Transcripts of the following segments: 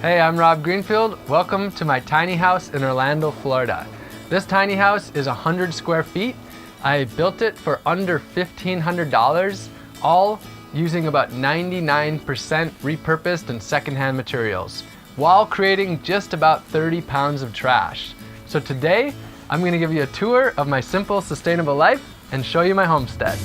Hey, I'm Rob Greenfield. Welcome to my tiny house in Orlando, Florida. This tiny house is 100 square feet. I built it for under $1,500, all using about 99% repurposed and secondhand materials, while creating just about 30 pounds of trash. So today, I'm going to give you a tour of my simple, sustainable life and show you my homestead.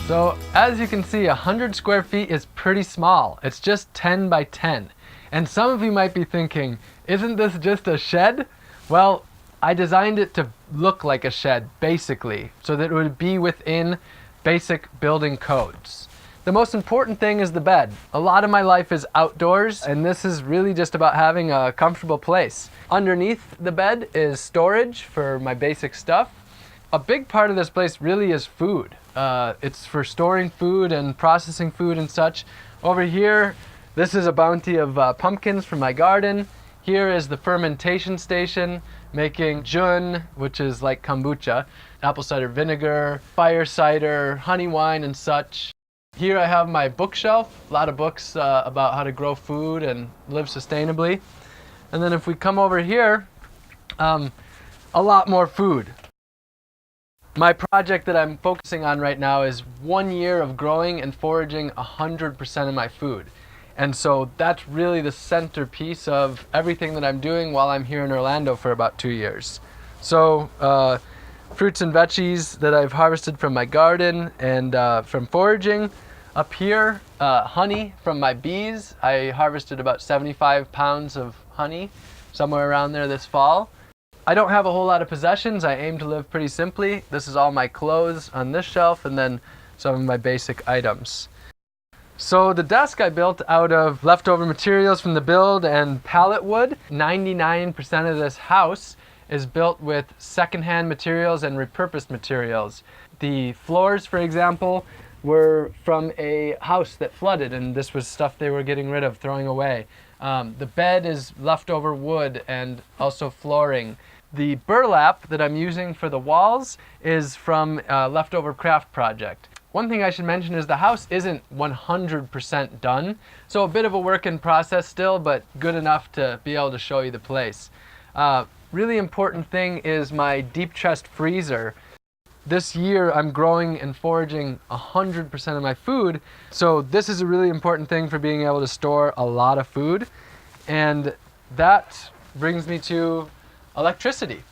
So as you can see, 100 square feet is pretty small. It's just 10 by 10. And some of you might be thinking, isn't this just a shed? Well, I designed it to look like a shed, basically, so that it would be within basic building codes. The most important thing is the bed. A lot of my life is outdoors, and this is really just about having a comfortable place. Underneath the bed is storage for my basic stuff. A big part of this place really is food. It's for storing food and processing food and such. Over here, this is a bounty of pumpkins from my garden. Here is the fermentation station, making jun, which is like kombucha, apple cider vinegar, fire cider, honey wine and such. Here I have my bookshelf, a lot of books about how to grow food and live sustainably. And then if we come over here, a lot more food. My project that I'm focusing on right now is 1 year of growing and foraging 100% of my food. And so that's really the centerpiece of everything that I'm doing while I'm here in Orlando for about 2 years. So fruits and veggies that I've harvested from my garden and from foraging. Up here, honey from my bees. I harvested about 75 pounds of honey, somewhere around there this fall. I don't have a whole lot of possessions. I aim to live pretty simply. This is all my clothes on this shelf and then some of my basic items. So the desk I built out of leftover materials from the build and pallet wood. 99% of this house is built with secondhand materials and repurposed materials. The floors, for example, were from a house that flooded, and this was stuff they were getting rid of, throwing away. The bed is leftover wood and also flooring. The burlap that I'm using for the walls is from a leftover craft project. One thing I should mention is the house isn't 100% done, so a bit of a work in process still, but good enough to be able to show you the place. Really important thing is my deep chest freezer. This year I'm growing and foraging 100% of my food, so this is a really important thing for being able to store a lot of food. And that brings me to electricity.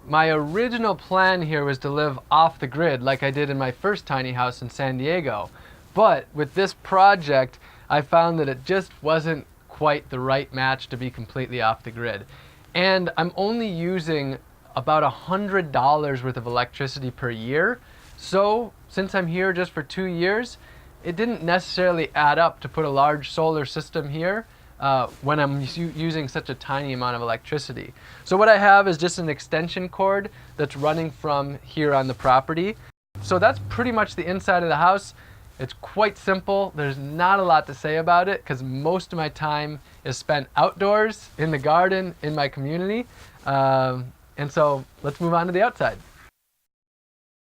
My original plan here was to live off the grid like I did in my first tiny house in San Diego. But with this project, I found that it just wasn't quite the right match to be completely off the grid. And I'm only using about $100 worth of electricity per year. So since I'm here just for 2 years, it didn't necessarily add up to put a large solar system here when I'm using such a tiny amount of electricity. So what I have is just an extension cord that's running from here on the property. So that's pretty much the inside of the house. It's quite simple. There's not a lot to say about it because most of my time is spent outdoors, in the garden, in my community. And so let's move on to the outside.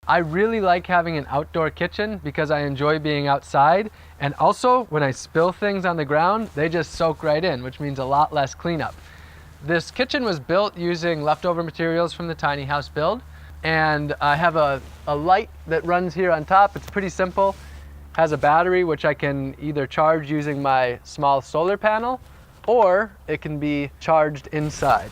I really like having an outdoor kitchen because I enjoy being outside. And also, when I spill things on the ground, they just soak right in, which means a lot less cleanup. This kitchen was built using leftover materials from the tiny house build. And I have a light that runs here on top. It's pretty simple. Has a battery, which I can either charge using my small solar panel, or it can be charged inside.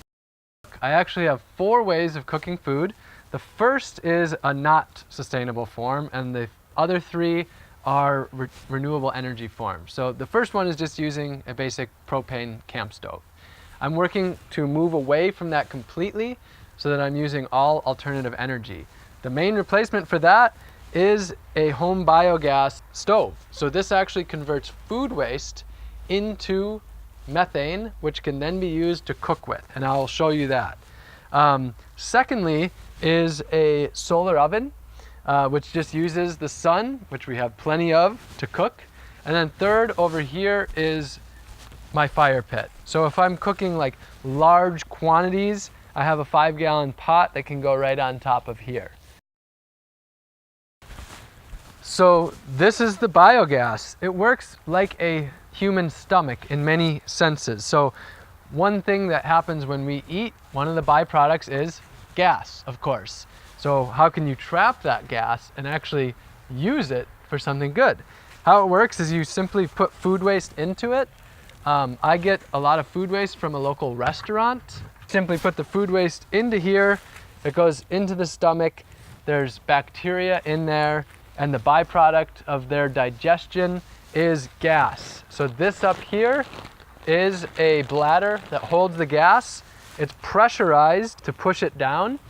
I actually have 4 ways of cooking food. The first is a not sustainable form, and the other 3 are renewable energy forms. So the first one is just using a basic propane camp stove. I'm working to move away from that completely so that I'm using all alternative energy. The main replacement for that is a home biogas stove. So this actually converts food waste into methane, which can then be used to cook with, and I'll show you that. Secondly is a solar oven, which just uses the sun, which we have plenty of, to cook. And then third over here is my fire pit. So if I'm cooking like large quantities, I have a 5-gallon pot that can go right on top of here. So this is the biogas. It works like a human stomach in many senses. So one thing that happens when we eat, one of the byproducts is gas, of course. So how can you trap that gas and actually use it for something good? How it works is you simply put food waste into it. I get a lot of food waste from a local restaurant. Simply put the food waste into here. It goes into the stomach. There's bacteria in there, and the byproduct of their digestion is gas. So this up here is a bladder that holds the gas. It's pressurized to push it down.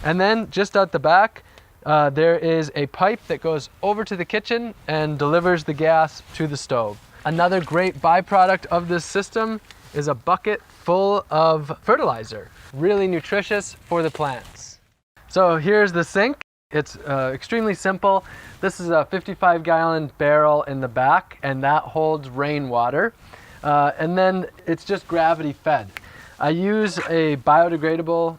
And then just out the back, there is a pipe that goes over to the kitchen and delivers the gas to the stove. Another great byproduct of this system is a bucket full of fertilizer, really nutritious for the plants. So here's the sink. It's extremely simple. This is a 55-gallon barrel in the back, and that holds rainwater. And then it's just gravity fed. I use a biodegradable,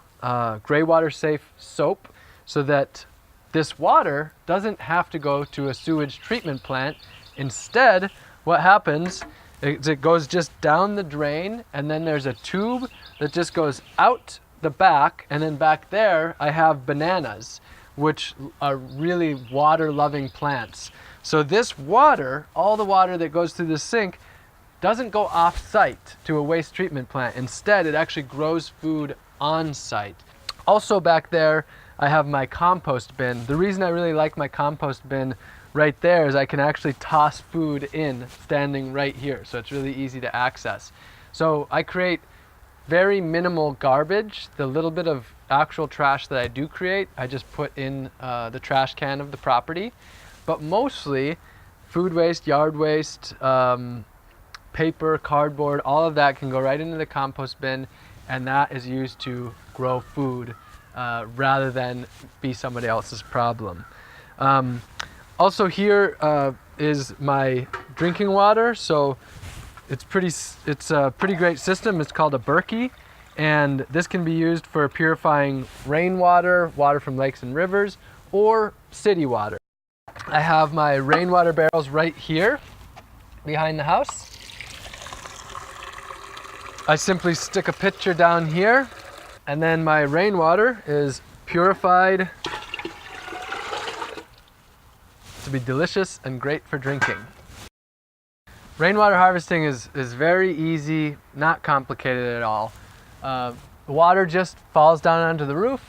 gray water safe soap so that this water doesn't have to go to a sewage treatment plant. Instead, what happens is it goes just down the drain, and then there's a tube that just goes out the back, and then back there I have bananas, which are really water-loving plants. So this water, all the water that goes through the sink, doesn't go off-site to a waste treatment plant. Instead, it actually grows food on-site. Also back there, I have my compost bin. The reason I really like my compost bin right there is I can actually toss food in standing right here. So it's really easy to access. So I create very minimal garbage. The little bit of actual trash that I do create, I just put in the trash can of the property. But mostly food waste, yard waste, paper, cardboard, all of that can go right into the compost bin, and that is used to grow food rather than be somebody else's problem. Also here is my drinking water. So it's a pretty great system. It's called a Berkey, and this can be used for purifying rainwater, water from lakes and rivers, or city water. I have my rainwater barrels right here behind the house. I simply stick a pitcher down here, and then my rainwater is purified to be delicious and great for drinking. Rainwater harvesting is very easy, not complicated at all. The water just falls down onto the roof,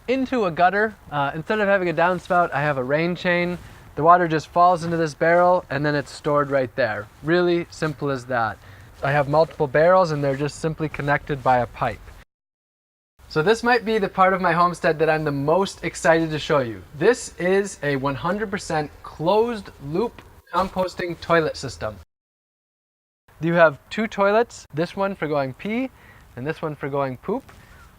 into a gutter. Instead of having a downspout, I have a rain chain. The water just falls into this barrel, and then it's stored right there. Really simple as that. I have multiple barrels, and they're just simply connected by a pipe. So this might be the part of my homestead that I'm the most excited to show you. This is a 100% closed loop composting toilet system. You have two toilets, this one for going pee and this one for going poop.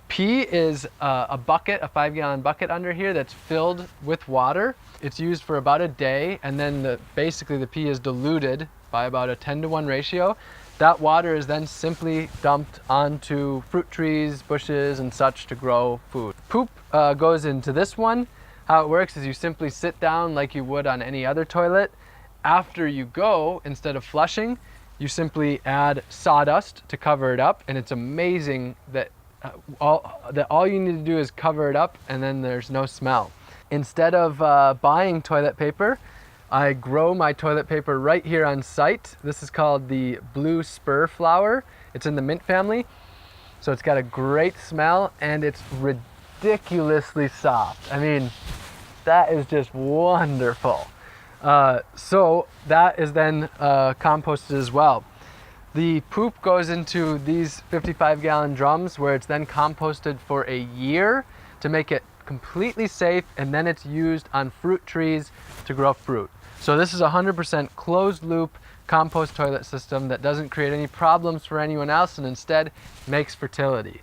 Pee is a bucket, a 5-gallon bucket under here that's filled with water. It's used for about a day, and then basically the pee is diluted by about a 10-to-1 ratio. That water is then simply dumped onto fruit trees, bushes, and such to grow food. Poop goes into this one. How it works is you simply sit down like you would on any other toilet. After you go, instead of flushing, you simply add sawdust to cover it up, and it's amazing that all you need to do is cover it up, and then there's no smell. Instead of buying toilet paper, I grow my toilet paper right here on site. This is called the blue spur flower. It's in the mint family. So it's got a great smell, and it's ridiculously soft. I mean, that is just wonderful. So that is then composted as well. The poop goes into these 55-gallon drums, where it's then composted for a year to make it completely safe, and then it's used on fruit trees to grow fruit. So this is a 100% closed loop compost toilet system that doesn't create any problems for anyone else, and instead makes fertility.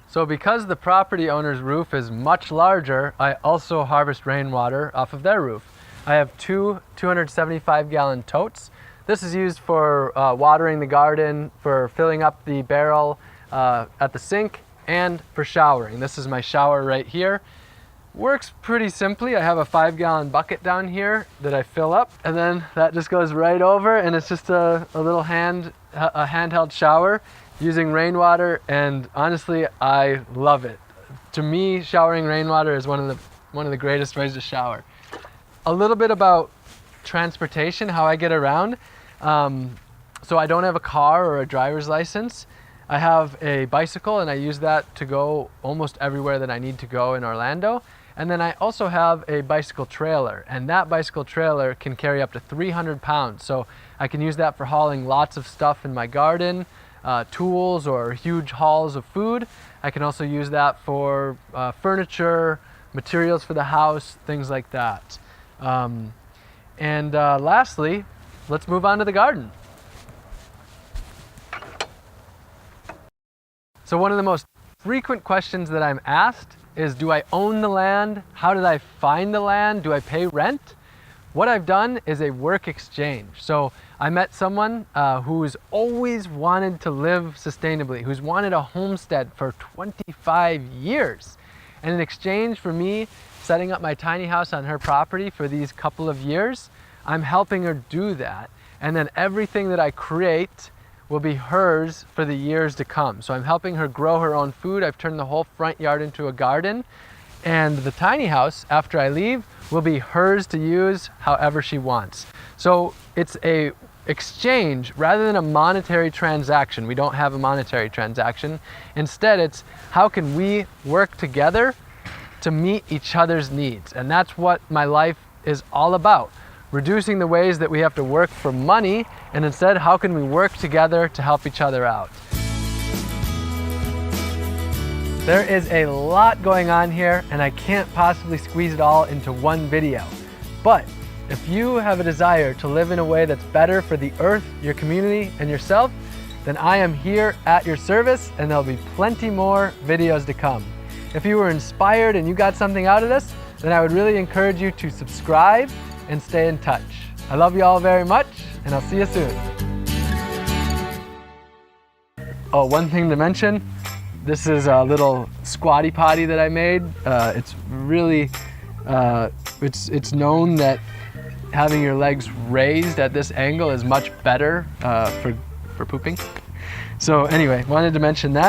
So because the property owner's roof is much larger, I also harvest rainwater off of their roof. I have two 275-gallon totes. This is used for watering the garden, for filling up the barrel at the sink, and for showering. This is my shower right here. works pretty simply. I have a 5-gallon bucket down here that I fill up, and then that just goes right over, and it's just a little handheld shower using rainwater, and honestly, I love it. To me, showering rainwater is one of the greatest ways to shower. A little bit about transportation, how I get around. So I don't have a car or a driver's license. I have a bicycle, and I use that to go almost everywhere that I need to go in Orlando. And then I also have a bicycle trailer, and that bicycle trailer can carry up to 300 pounds. So I can use that for hauling lots of stuff in my garden, tools or huge hauls of food. I can also use that for furniture, materials for the house, things like that. Lastly, let's move on to the garden. So one of the most frequent questions that I'm asked is, do I own the land? How did I find the land? Do I pay rent? What I've done is a work exchange. So I met someone who's always wanted to live sustainably, who's wanted a homestead for 25 years. And in exchange for me setting up my tiny house on her property for these couple of years, I'm helping her do that. And then everything that I create will be hers for the years to come. So I'm helping her grow her own food. I've turned the whole front yard into a garden. And the tiny house, after I leave, will be hers to use however she wants. So it's a exchange rather than a monetary transaction. We don't have a monetary transaction. Instead, it's how can we work together to meet each other's needs? And that's what my life is all about. Reducing the ways that we have to work for money, and instead, how can we work together to help each other out? There is a lot going on here, and I can't possibly squeeze it all into one video. But if you have a desire to live in a way that's better for the earth, your community, and yourself, then I am here at your service, and there'll be plenty more videos to come. If you were inspired and you got something out of this, then I would really encourage you to subscribe and stay in touch. I love you all very much, and I'll see you soon. Oh, one thing to mention, this is a little squatty potty that I made. It's really, it's known that having your legs raised at this angle is much better for pooping. So anyway, wanted to mention that.